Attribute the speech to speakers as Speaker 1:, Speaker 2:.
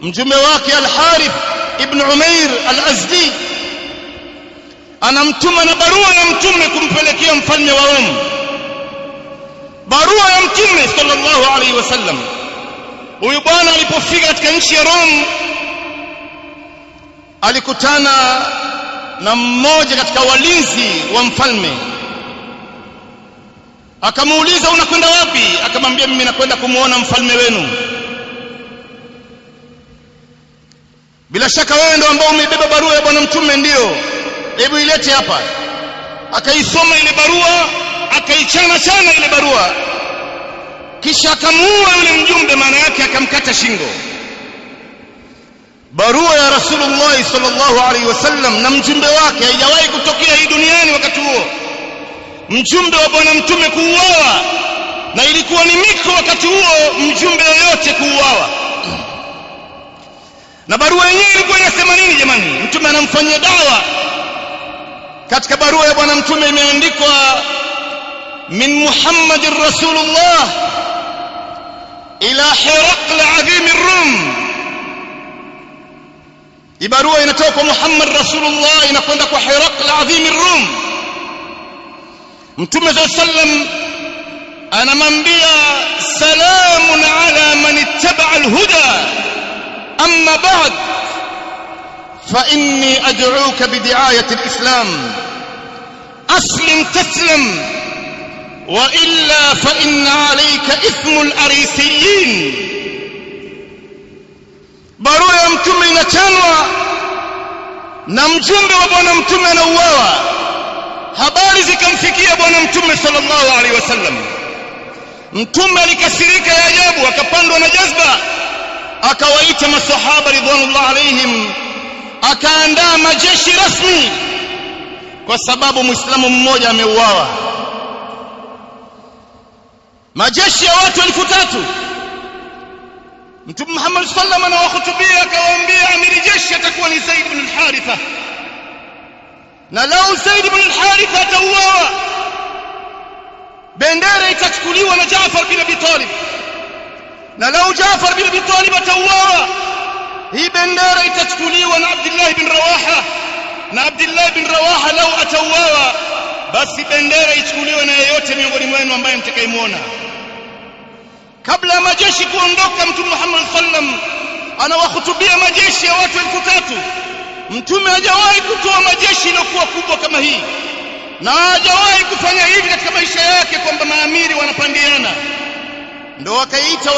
Speaker 1: mjumbe wake Al-Harith ibn Umair Al-Azdi anamtuma na barua ya mtume kumpelekea mfalme wa Rome. Barua ya mtume sallallahu alaihi wasallam. Huyu bwana alipofika katika nchi ya Rome alikutana na mmoja katika walinzi wa mfalme. Akamuuliza, unakwenda wapi? Akamwambia, mimi nakwenda kumuona mfalme wenu. Bila shaka wewe ndio ambao umebeba barua ya bwana mtume? Ndio. Hebu ilete hapa. Akaisoma ile barua, akaichana ile barua, kisha akamuua yule mjumbe, maana yake akamkata shingo. Barua ya Rasulullah sallallahu alaihi wasallam na mjumbe wake haijawahi kutokea hii duniani wakati huo, mjumbe wa bwana mtume kuuawa, na ilikuwa ni miko wakati huo mjumbe yoyote kuuawa. Na barua yenyewe ilikuwa inasema nini jamani? Mtume anamfanyia dawa. Katika barua ya bwana mtume imeandikwa, min Muhammadir Rasulullah ila Hiraql adhim ar-Rum. Hii barua inatoka kwa Muhammad Rasulullah inakwenda kwa Hiraql adhim ar-Rum. Mtume sallallahu alayhi wasallam anamwambia, salamun ala man ittaba'a al-huda amma ba'd fa inni ad'uka bi di'ayati al-islam aslim taslam wa illa fa inna alayka ithmul arisiyin. Barua ya mtume inachanwa na mjumbe wa bwana mtume anauawa. Habari zikamfikia bwana mtume sallallahu alaihi wasallam. Mtume alikasirika ya ajabu, akapandwa na jazba, akawaita masahaba ridwanullah alaihim, akaandaa majeshi rasmi kwa sababu muislamu mmoja ameuawa. Majeshi ya watu 3000. Mtume Muhammad sallallahu alaihi wasallam anawahutubia, akawaambia amiri jeshi atakuwa ni Zaid ibn al-Haritha, na lau Zaid ibn al-Haritha atauawa, bendera itachukuliwa na Jaafar bin Abi Talib, na lau Jaafar bin Abi Talib atauawa, hii bendera itachukuliwa na Abdullah bin Rawaha, na Abdullah bin Rawaha lau atauawa, basi bendera ichukuliwe na yeyote miongoni mwenu ambaye mtakayemuona. Kabla ya majeshi kuondoka, Mtume Muhammad sallallahu alaihi wasallam anawahutubia majeshi ya watu 3000. Mtume hajawahi kutoa majeshi iliyokuwa kubwa kama hii, na hajawahi kufanya hivi katika maisha yake, kwamba maamiri wanapandiana. Ndio wakaita